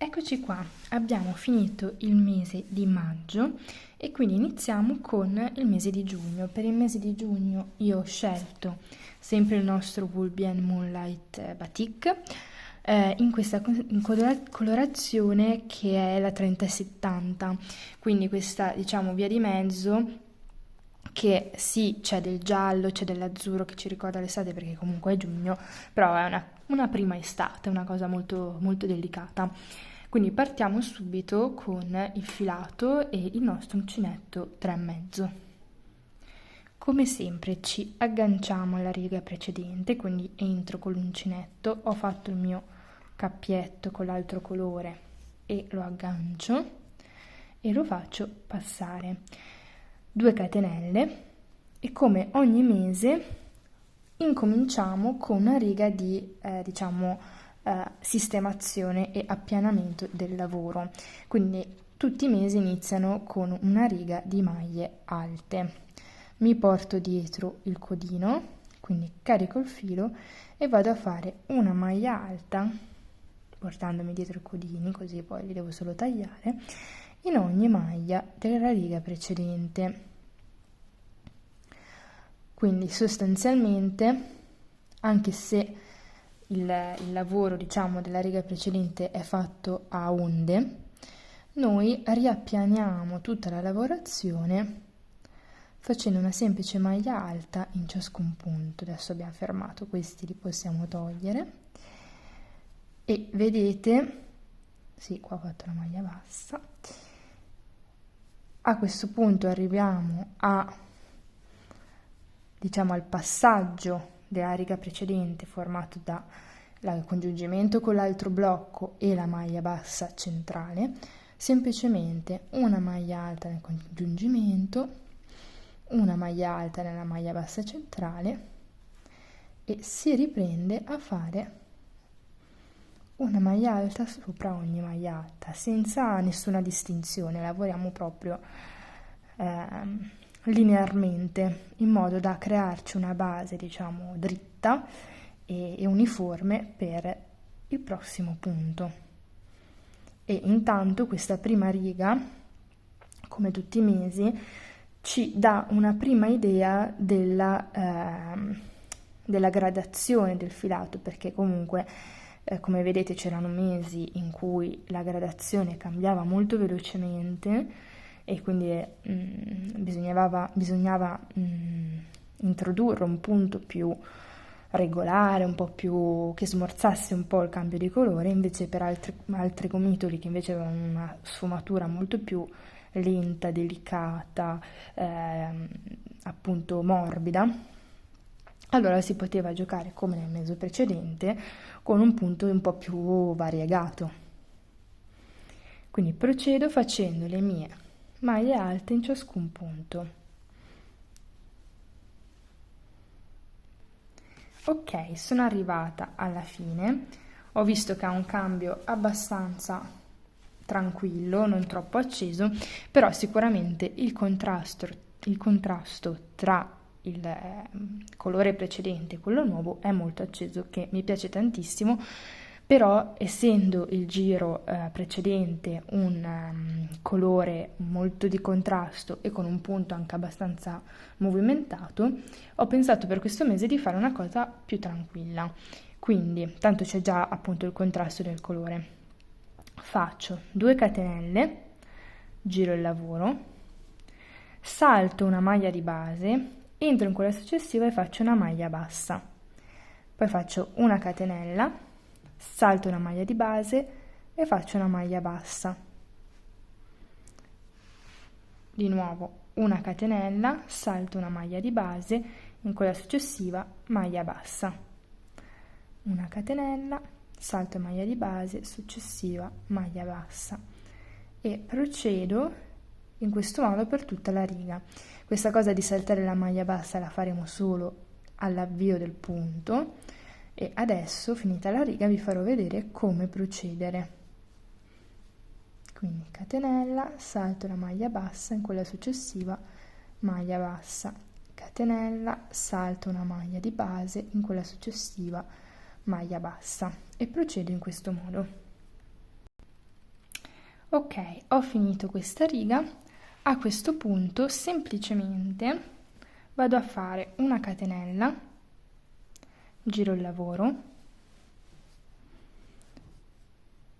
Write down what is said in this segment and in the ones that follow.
Eccoci qua, abbiamo finito il mese di maggio e quindi iniziamo con il mese di giugno. Per il mese di giugno io ho scelto sempre il nostro Wool Bien Moonlight Batik in questa colorazione che è la 3070, quindi questa diciamo via di mezzo che sì, c'è del giallo, c'è dell'azzurro che ci ricorda l'estate perché comunque è giugno, però è una prima estate, una cosa molto, molto delicata. Quindi partiamo subito con il filato e il nostro uncinetto 3,5. Come sempre ci agganciamo alla riga precedente, quindi entro con l'uncinetto, ho fatto il mio cappietto con l'altro colore e lo aggancio e lo faccio passare. 2 catenelle e come ogni mese incominciamo con una riga di sistemazione e appianamento del lavoro, quindi tutti i mesi iniziano con una riga di maglie alte. Mi porto dietro il codino, quindi carico il filo e vado a fare una maglia alta portandomi dietro i codini, così poi li devo solo tagliare in ogni maglia della riga precedente. Quindi sostanzialmente, anche se il lavoro diciamo della riga precedente è fatto a onde, noi riappianiamo tutta la lavorazione facendo una semplice maglia alta in ciascun punto. Adesso abbiamo fermato, questi li possiamo togliere e vedete, sì, qua ho fatto la maglia bassa. A questo punto arriviamo al passaggio della riga precedente formato dal congiungimento con l'altro blocco e la maglia bassa centrale, semplicemente una maglia alta nel congiungimento, una maglia alta nella maglia bassa centrale e si riprende a fare una maglia alta sopra ogni maglia alta, senza nessuna distinzione, lavoriamo proprio linearmente, in modo da crearci una base, diciamo, dritta e uniforme per il prossimo punto. E intanto questa prima riga, come tutti i mesi, ci dà una prima idea della gradazione del filato, perché comunque come vedete c'erano mesi in cui la gradazione cambiava molto velocemente e quindi bisognava introdurre un punto più regolare, un po' più che smorzasse un po' il cambio di colore, invece per altri gomitoli che invece avevano una sfumatura molto più lenta, delicata, appunto morbida, allora si poteva giocare come nel mese precedente con un punto un po' più variegato. Quindi procedo facendo le mie maglie alte in ciascun punto. Ok, sono arrivata alla fine, ho visto che ha un cambio abbastanza tranquillo, non troppo acceso, però sicuramente il contrasto tra il colore precedente e quello nuovo è molto acceso, che mi piace tantissimo, però essendo il giro precedente un colore molto di contrasto e con un punto anche abbastanza movimentato, ho pensato per questo mese di fare una cosa più tranquilla, quindi tanto c'è già appunto il contrasto del colore. Faccio 2 catenelle, giro il lavoro, salto una maglia di base, entro in quella successiva e faccio una maglia bassa, poi faccio una catenella, salto una maglia di base e faccio una maglia bassa, di nuovo una catenella, salto una maglia di base, in quella successiva maglia bassa, una catenella, salto maglia di base, successiva maglia bassa e procedo in questo modo per tutta la riga. Questa cosa di saltare la maglia bassa la faremo solo all'avvio del punto e adesso, finita la riga, vi farò vedere come procedere. Quindi catenella, salto la maglia bassa, in quella successiva maglia bassa, catenella, salto una maglia di base, in quella successiva maglia bassa e procedo in questo modo. Ok, ho finito questa riga. A questo punto semplicemente vado a fare una catenella, giro il lavoro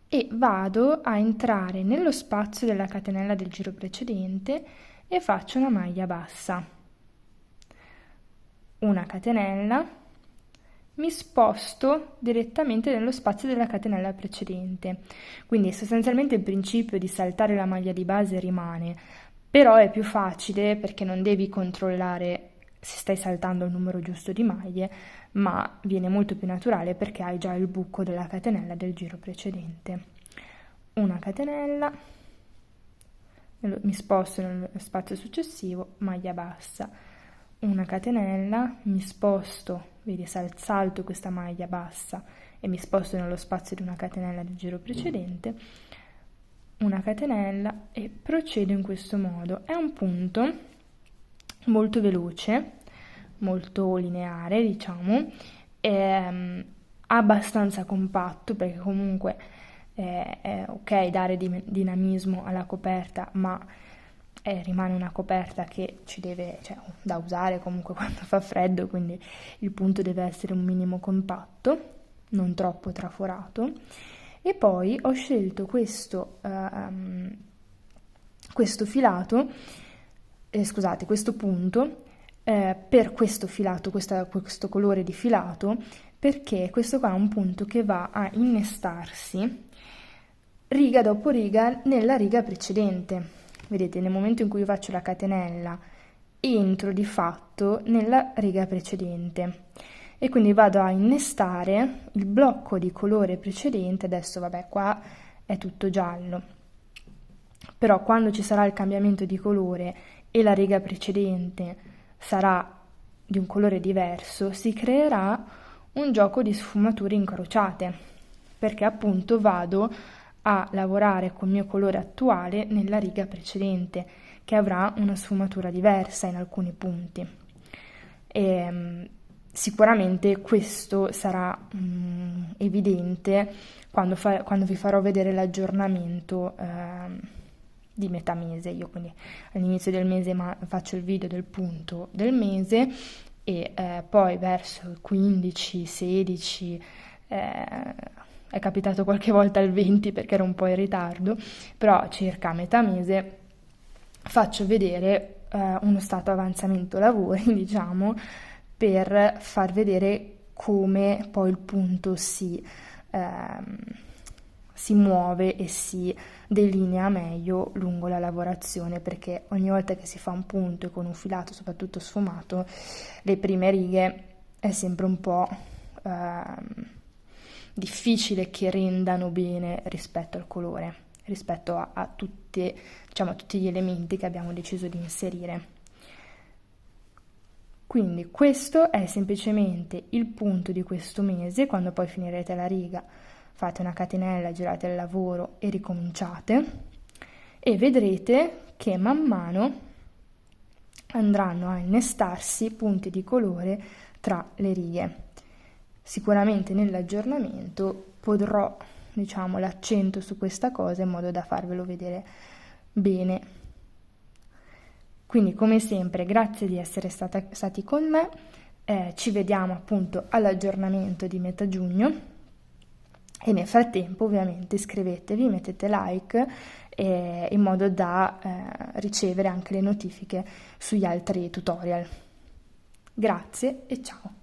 e vado a entrare nello spazio della catenella del giro precedente e faccio una maglia bassa, una catenella, mi sposto direttamente nello spazio della catenella precedente. Quindi sostanzialmente il principio di saltare la maglia di base rimane, però è più facile perché non devi controllare se stai saltando il numero giusto di maglie, ma viene molto più naturale perché hai già il buco della catenella del giro precedente. Una catenella, mi sposto nello spazio successivo, maglia bassa, una catenella, mi sposto, vedi, salto questa maglia bassa e mi sposto nello spazio di una catenella del giro precedente, una catenella e procedo in questo modo. È un punto molto veloce, molto lineare, diciamo, è abbastanza compatto perché comunque è ok dare dinamismo alla coperta, ma rimane una coperta che ci deve, cioè, da usare comunque quando fa freddo, quindi il punto deve essere un minimo compatto, non troppo traforato. E poi ho scelto questo filato, scusate, questo punto per questo filato, questo colore di filato, perché questo qua è un punto che va a innestarsi riga dopo riga nella riga precedente. Vedete, nel momento in cui io faccio la catenella entro di fatto nella riga precedente e quindi vado a innestare il blocco di colore precedente. Adesso vabbè, qua è tutto giallo, però quando ci sarà il cambiamento di colore e la riga precedente sarà di un colore diverso, si creerà un gioco di sfumature incrociate, perché appunto vado a lavorare col mio colore attuale nella riga precedente, che avrà una sfumatura diversa in alcuni punti. E, sicuramente questo sarà evidente quando vi farò vedere l'aggiornamento di metà mese. Io quindi all'inizio del mese faccio il video del punto del mese e poi verso il 15, 16, è capitato qualche volta il 20 perché ero un po' in ritardo, però circa a metà mese faccio vedere uno stato avanzamento lavori, diciamo, per far vedere come poi il punto si muove e si delinea meglio lungo la lavorazione, perché ogni volta che si fa un punto e con un filato soprattutto sfumato, le prime righe è sempre un po' difficile che rendano bene rispetto al colore, rispetto a tutti gli elementi che abbiamo deciso di inserire. Quindi questo è semplicemente il punto di questo mese. Quando poi finirete la riga fate una catenella, girate il lavoro e ricominciate e vedrete che man mano andranno a innestarsi punti di colore tra le righe. Sicuramente nell'aggiornamento porrò, diciamo, l'accento su questa cosa in modo da farvelo vedere bene. Quindi come sempre grazie di essere stati con me, ci vediamo appunto all'aggiornamento di metà giugno e nel frattempo ovviamente iscrivetevi, mettete like in modo da ricevere anche le notifiche sugli altri tutorial. Grazie e ciao!